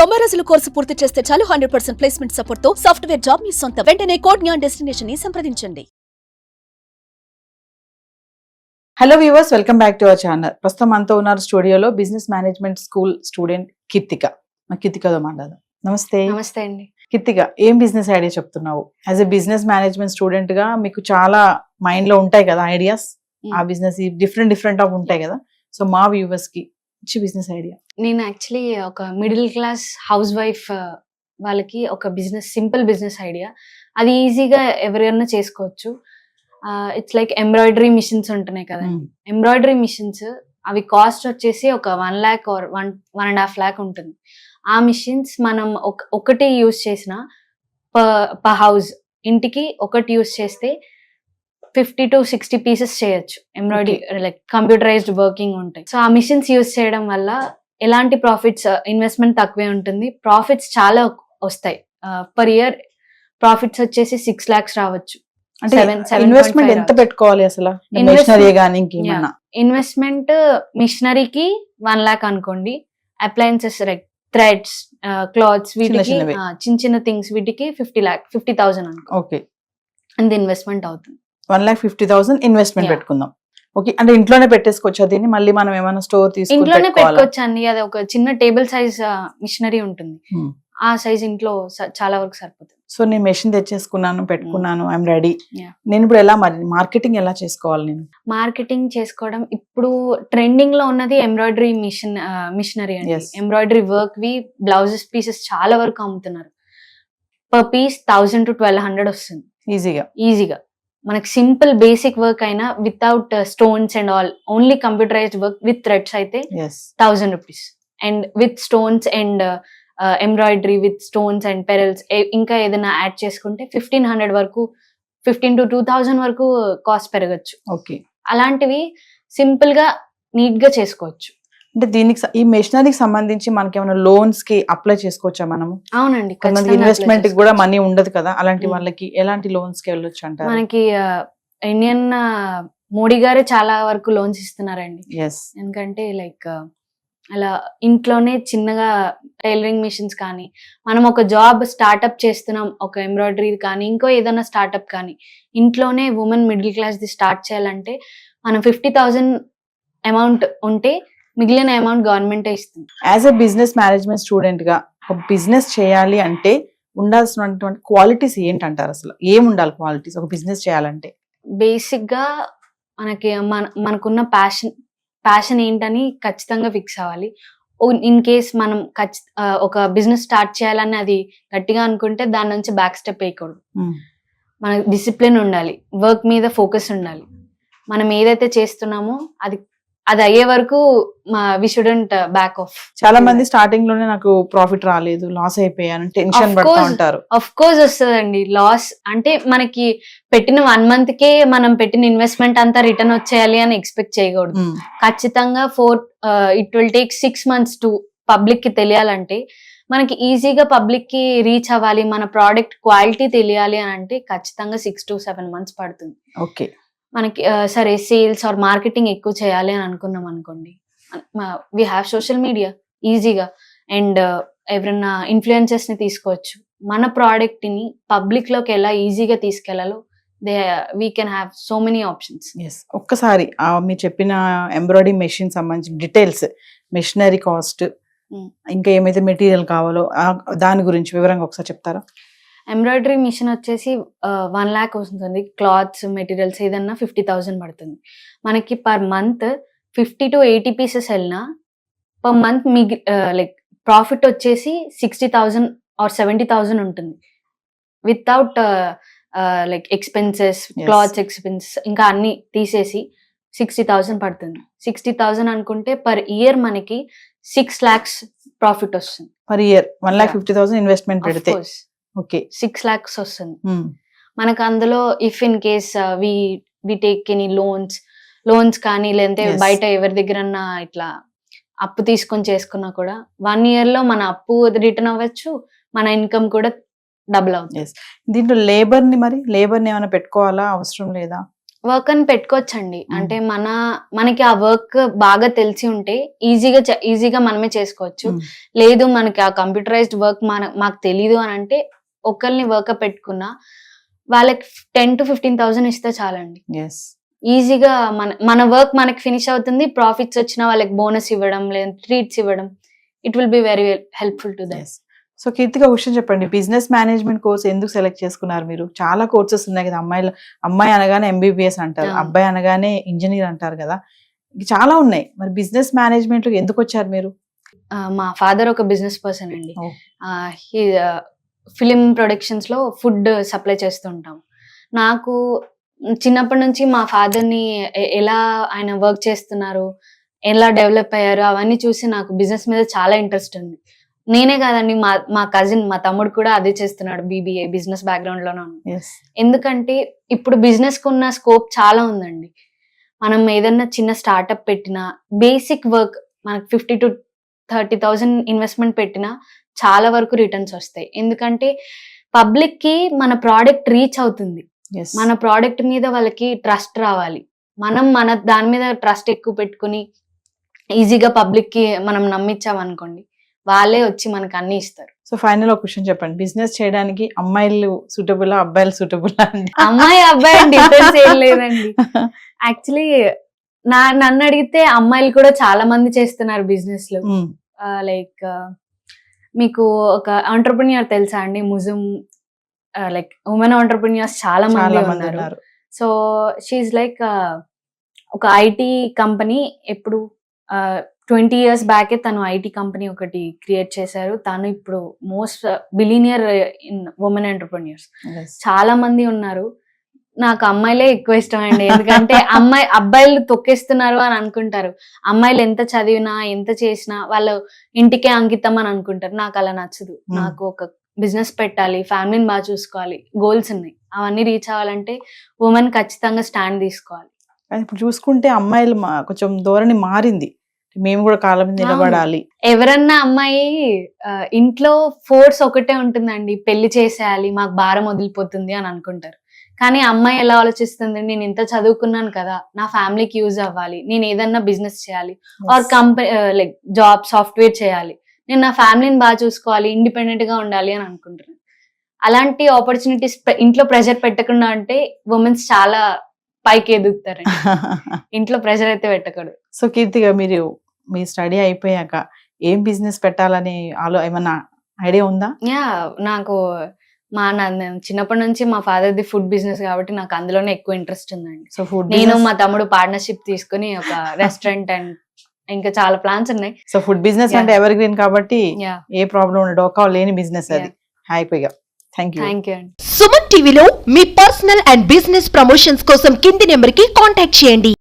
90 రోజుల కోర్సు పూర్తి చేస్తే చాలు 100% ప్లేస్మెంట్ సపోర్ట్ తో సాఫ్ట్వేర్ జాబ్ మీ సొంతం. వెంటనే కోడ్ జ్ఞాన్ డెస్టినేషన్ ని సంప్రదించండి. Hello viewers, welcome back to our channel. ప్రస్తుతం మనతో ఉన్నారు స్టూడియోలో business management school student Keerthika. కీర్తికతో మాట్లాడదాం. నమస్తే. నమస్తే అండి. కీర్తిక, ఏం బిజినెస్ ఐడియా చెప్తున్నావు? As a business management student గా మీకు చాలా మైండ్ లో ఉంటాయి కదా ఐడియాస్. ఆ బిజినెస్ డిఫరెంట్ ఆఫ్ ఉంటాయి కదా. సో మా వ్యూవర్స్ కి బిజినెస్ ఐడియా. నేను యాక్చువల్లీ ఒక మిడిల్ క్లాస్ హౌస్ వైఫ్ వాళ్ళకి ఒక బిజినెస్, సింపుల్ బిజినెస్ ఐడియా. అది ఈజీగా ఎవరైనా చేసుకోవచ్చు. ఇట్స్ లైక్ ఎంబ్రాయిడరీ మిషన్స్ ఉంటున్నాయి కదా. ఎంబ్రాయిడరీ మిషన్స్ అవి కాస్ట్ వచ్చేసి ఒక 1 lakh or 1.5 lakh ఉంటుంది. ఆ మిషన్స్ మనం ఒకటి యూజ్ చేసిన పర్ హౌస్, ఇంటికి ఒకటి యూజ్ చేస్తే 50 to 60 పీసెస్ చేయొచ్చు. ఎంబ్రాయిడరీ లైక్ కంప్యూటరైజ్డ్ వర్కింగ్ ఉంటాయి. సో ఆ మిషన్స్ యూజ్ చేయడం వల్ల ఎలాంటి ప్రాఫిట్స్, ఇన్వెస్ట్మెంట్ తక్కువే ఉంటుంది, ప్రాఫిట్స్ చాలా వస్తాయి. పర్ ఇయర్ ప్రాఫిట్స్ వచ్చేసి 6 lakhs రావచ్చు. అంటే ఇన్వెస్ట్మెంట్ ఎంత పెట్టుకోవాలి అసలు? ఇన్వెస్ట్మెంట్ మిషనరీకి 1 lakh అనుకోండి. అప్లయన్సెస్ లైక్ థ్రెడ్స్, క్లాత్స్, వీటికి చిన్న థింగ్స్ వీటికి 50,000 అనుకో. ఓకే, అంత ఇన్వెస్ట్మెంట్ అవుతుంది. 1,50,000 ఇన్వెస్ట్మెంట్ పెట్టుకుందాం. ఓకే, అంటే ఇంట్లోనే పెట్టేసుకోవచ్చు దీన్ని? మళ్ళీ మనం ఏమైనా స్టోర్ తీసుకొని ఇంట్లోనే పెట్టుకోవచ్చు అండి. అది ఒక చిన్న టేబుల్ సైజ్ మిషనరీ ఉంటుంది. ఆ సైజ్ ఇంట్లో చాలా వరకు సరిపోతుంది. సో నేను మెషిన్ తెచ్చేసుకున్నాను, పెట్టుకున్నాను, ఐఎమ్ రెడీ. నేను ఇప్పుడు ఎలా మార్కెటింగ్ ఎలా చేసుకోవాలి? నేను మార్కెటింగ్ చేసుకోవడం ఇప్పుడు ట్రెండింగ్ లో ఉన్నది ఎంబ్రాయిడరీ మిషనరీ అండి. ఎంబ్రాయిడరీ వర్క్ వి బ్లౌజెస్ పీసెస్ చాలా వరకు అమ్ముతున్నారు. పర్ పీస్ 1000 to 1200 వస్తుంది ఈజీగా. మనకి సింపుల్ బేసిక్ వర్క్ అయినా without stones and all, only computerised work with threads అయితే 1000 rupees. And with stones and embroidery with stones and pearls ఇంకా ఏదైనా యాడ్ చేసుకుంటే 1500 వరకు, 15 to 2000 వరకు కాస్ట్ పెరగచ్చు. ఓకే, అలాంటివి సింపుల్ గా నీట్ గా చేసుకోవచ్చు. అంటే దీనికి, ఈ మెషినరీకి సంబంధించి మనకి ఏమైనా లోన్స్ కి అప్లై చేసుకోవచ్చా మనము? అవునండి, ఇన్వెస్ట్మెంట్ కూడా మనీ ఉండదు కదా, అలాంటి వాళ్ళకి ఎలాంటి లోన్స్ కి వెళ్ళొచ్చు అంటారు? మనకి ఇండియన్ మోడీ గారే చాలా వరకు లోన్స్ ఇస్తున్నారండి. ఎందుకంటే లైక్ అలా ఇంట్లోనే చిన్నగా టైలరింగ్ మిషన్స్ కానీ, మనం ఒక జాబ్ స్టార్ట్అప్ చేస్తున్నాం, ఒక ఎంబ్రాయిడరీ కానీ ఇంకో ఏదైనా స్టార్ట్అప్ కానీ, ఇంట్లోనే women middle class the start చేయాలంటే మనం 50,000 అమౌంట్ ఉంటే మిగిలిన అమౌంట్ గవర్నమెంటే ఇస్తుంది. As a business management student గా ఒక బిజినెస్ చేయాలి అంటే ఉండాల్సినటువంటి క్వాలిటీస్ ఏంటంటారు? అసలు ఏం ఉండాలి క్వాలిటీస్ ఒక బిజినెస్ చేయాలంటే? బేసిక్ గా మనకున్న ప్యాషన్ ఏంటని ఖచ్చితంగా ఫిక్స్ అవ్వాలి. ఇన్ కేస్ మనం ఒక బిజినెస్ స్టార్ట్ చేయాలని అది గట్టిగా అనుకుంటే దాని నుంచి బ్యాక్ స్టెప్ వేయకూడదు. మనకు డిసిప్లిన్ ఉండాలి, వర్క్ మీద ఫోకస్ ఉండాలి. మనం ఏదైతే చేస్తున్నామో అది అయ్యే వరకు వి షుడెంట్ బ్యాక్ ఆఫ్. చాలా మంది స్టార్టింగ్ లోనే నాకు ప్రాఫిట్ రాలేదు, లాస్ అయిపోయాను, టెన్షన్ పడుతూ ఉంటారు. ఆఫ్ కోర్స్ వస్తుందండి లాస్. అంటే మనకి పెట్టిన 1 month కే మనం పెట్టిన ఇన్వెస్ట్మెంట్ అంతా రిటర్న్ వచ్చేయాలి అని ఎక్స్పెక్ట్ చేయకూడదు. ఖచ్చితంగా it will take 6 months to public కి తెలియాలంటే, మనకి ఈజీగా పబ్లిక్ కి రీచ్ అవ్వాలి, మన ప్రోడక్ట్ క్వాలిటీ తెలియాలి అని అంటే ఖచ్చితంగా 6 to 7 months పడుతుంది. ఓకే, మనకి సరే సేల్స్ ఆర్ మార్కెటింగ్ ఎక్కువ చేయాలి అని అనుకున్నాం అనుకోండి, వి హ్యావ్ సోషల్ మీడియా ఈజీగా, అండ్ ఎవరైనా ఇన్ఫ్లుయెన్సర్స్ ని తీసుకోవచ్చు. మన ప్రోడక్ట్ ని పబ్లిక్ లోకి ఎలా ఈజీగా తీసుకెళ్లాలో we can have so many options. ఒక్కసారి మీరు చెప్పిన ఎంబ్రాయిడరీ మెషిన్ సంబంధించిన డీటెయిల్స్, మెషినరీ కాస్ట్, ఇంకా ఏమైతే మెటీరియల్ కావాలో దాని గురించి వివరంగా ఒకసారి చెప్తారా? ఎంబ్రాయిడరీ మిషన్ వచ్చేసి 1 lakh వస్తుంది. క్లాత్స్, మెటీరియల్స్ ఏదన్నా 50,000 పడుతుంది. మనకి పర్ మంత్ 50 to 80 పీసెస్ వెళ్ళినా పర్ మంత్ లైక్ ప్రాఫిట్ వచ్చేసి 60,000 or 70,000 ఉంటుంది. Without like expenses, clothes expenses ఇంకా అన్ని తీసేసి 60,000 పడుతుంది. 60,000 అనుకుంటే పర్ ఇయర్ మనకి 6 lakhs ప్రాఫిట్ వస్తుంది. పర్ ఇయర్ 1,50,000 ఇన్వెస్ట్మెంట్ పెడితే 6 lakhs వస్తుంది. మనకు అందులో if in case we take any loans కానీ, లేదంటే బయట ఎవరి దగ్గర ఇట్లా అప్పు తీసుకొని చేసుకున్నా కూడా 1 year లో మన అప్పు రిటర్న్ అవ్వచ్చు, మన ఇన్కమ్ కూడా డబుల్ అవుతుంది. దీంట్లో లేబర్ ని ఏమైనా పెట్టుకోవాలా, అవసరం లేదా? వర్క్ అని పెట్టుకోవచ్చండి. అంటే మనకి ఆ వర్క్ బాగా తెలిసి ఉంటే ఈజీగా మనమే చేసుకోవచ్చు. లేదు మనకి ఆ కంప్యూటరైజ్డ్ వర్క్ మాకు తెలీదు అని అంటే ఒకరిని వర్క్ పెట్టుకున్నా వాళ్ళకి 10,000 to 15,000 ఇస్తే చాలండి. ఈజీగా మన వర్క్ మనకి ఫినిష్ అవుతుంది. ప్రాఫిట్స్ వచ్చినా వాళ్ళకి బోనస్ ఇవ్వడం, లేదా ట్రీట్స్ ఇవ్వడం, it will be very helpful to that. So కీర్తిగా క్వశ్చన్ చెప్పండి, బిజినెస్ మేనేజ్మెంట్ కోర్స్ ఎందుకు సెలెక్ట్ చేసుకున్నారు మీరు? చాలా కోర్సెస్ ఉన్నాయి కదా, అమ్మాయి అనగానే ఎంబీబీఎస్ అంటారు, అబ్బాయి అనగానే ఇంజనీర్ అంటారు కదా, చాలా ఉన్నాయి. మరి బిజినెస్ మేనేజ్మెంట్ ఎందుకు వచ్చారు మీరు? మా ఫాదర్ ఒక బిజినెస్ పర్సన్ అండి. ఫిలిం ప్రొడక్షన్స్ లో ఫుడ్ సప్లై చేస్తుంటాం. నాకు చిన్నప్పటి నుంచి మా ఫాదర్ని ఎలా ఆయన వర్క్ చేస్తున్నారు, ఎలా డెవలప్ అయ్యారు అవన్నీ చూసి నాకు బిజినెస్ మీద చాలా ఇంట్రెస్ట్ ఉంది. నేనే కాదండి, మా కజిన్, మా తమ్ముడు కూడా అదే చేస్తున్నాడు, BBA బిజినెస్ బ్యాక్గ్రౌండ్ లోనే ఉన్నాడు. ఎందుకంటే ఇప్పుడు బిజినెస్ కు ఉన్న స్కోప్ చాలా ఉందండి. మనం ఏదన్నా చిన్న స్టార్ట్అప్ పెట్టినా, బేసిక్ వర్క్ మనకు 50,000 to 30,000 ఇన్వెస్ట్మెంట్ పెట్టినా చాలా వరకు రిటర్న్స్ వస్తాయి. ఎందుకంటే పబ్లిక్ కి మన ప్రోడక్ట్ రీచ్ అవుతుంది. మన ప్రోడక్ట్ మీద వాళ్ళకి ట్రస్ట్ రావాలి. మన దాని మీద ట్రస్ట్ ఎక్కువ పెట్టుకుని ఈజీగా పబ్లిక్ కి మనం నమ్మించామనుకోండి, వాళ్ళే వచ్చి మనకు అన్ని ఇస్తారు. సో ఫైనల్ ఒక క్వశ్చన్ చెప్పండి, బిజినెస్ చేయడానికి అమ్మాయిలు సూటబుల్, అబ్బాయిలు సూటబుల్? అమ్మాయి అబ్బాయి డిఫరెన్స్ ఏం లేదండి. యాక్చువల్లీ నన్ను అడిగితే అమ్మాయిలు కూడా చాలా మంది చేస్తున్నారు బిజినెస్ లో. లైక్ మీకు ఒక ఆంటర్ప్రెన్యూర్ తెలుసా అండి, ముజుమ్, లైక్ ఉమెన్ ఆంటర్ప్రెన్యూర్స్ చాలా మంది ఉన్నారు. సో షీఈ్ లైక్ ఒక ఐటీ కంపెనీ, ఎప్పుడు 20 years బ్యాకే తను ఐటీ కంపెనీ ఒకటి క్రియేట్ చేశారు. తను ఇప్పుడు most billionaire in women entrepreneurs. చాలా మంది ఉన్నారు. నాకు అమ్మాయిలే ఎక్కువ ఇష్టం అండి. ఎందుకంటే అబ్బాయిలు తొక్కేస్తున్నారు అని అనుకుంటారు. అమ్మాయిలు ఎంత చదివినా ఎంత చేసినా వాళ్ళు ఇంటికే అంకితం అని అనుకుంటారు. నాకు అలా నచ్చదు. నాకు ఒక బిజినెస్ పెట్టాలి, ఫ్యామిలీని బాగా చూసుకోవాలి, గోల్స్ ఉన్నాయి. అవన్నీ రీచ్ అవ్వాలంటే ఉమెన్ ఖచ్చితంగా స్టాండ్ తీసుకోవాలి. ఇప్పుడు చూసుకుంటే అమ్మాయిలు కొంచెం ధోరణి మారింది, మేము కూడా కాలం మీద నిలబడాలి. ఎవరన్నా అమ్మాయి ఇంట్లో ఫోర్స్ ఒకటే ఉంటుందండి, పెళ్లి చేసేయాలి, మాకు భారం వదిలిపోతుంది అని అనుకుంటారు. కానీ అమ్మాయి ఎలా ఆలోచిస్తుంది, నేను ఇంత చదువుకున్నాను కదా, నా ఫ్యామిలీకి యూజ్ అవ్వాలి, నేను ఏదన్నా బిజినెస్ చేయాలి, or company like job software చేయాలి, నేను నా ఫ్యామిలీని బాగా చూసుకోవాలి, ఇండిపెండెంట్ గా ఉండాలి అని అనుకుంటున్నాను. అలాంటి ఆపర్చునిటీస్ ఇంట్లో ప్రెషర్ పెట్టకుండా అంటే ఉమెన్స్ చాలా పైకి ఎదుగుతారండి. ఇంట్లో ప్రెషర్ అయితే పెట్టకూడదు. సో కీర్తిగా, మీరు మీ స్టడీ అయిపోయాక ఏం బిజినెస్ పెట్టాలని ఏమన్నా ఐడియా ఉందా? నాకు చిన్నప్పటి నుంచి మా ఫాదర్ది ఫుడ్ బిజినెస్ కాబట్టి నాకు అందులోనే ఎక్కువ ఇంట్రెస్ట్ ఉందండి. సో ఫుడ్ నేను మా తమ్ముడు పార్ట్నర్షిప్ తీసుకుని ఒక రెస్టారెంట్ అండ్ ఇంకా చాలా ప్లాన్స్ ఉన్నాయి. సో ఫుడ్ బిజినెస్ అంటే ఎవర్ గ్రీన్ కాబట్టి ఏ ప్రాబ్లం ఉండదు, డోకా లేని బిజినెస్ అది. హ్యాపీగా. థ్యాంక్ యూ అండి. సుమన్ టీవీలో మీ పర్సనల్ అండ్ బిజినెస్ ప్రమోషన్స్ కోసం కింది నెంబర్ కి కాంటాక్ట్ చేయండి.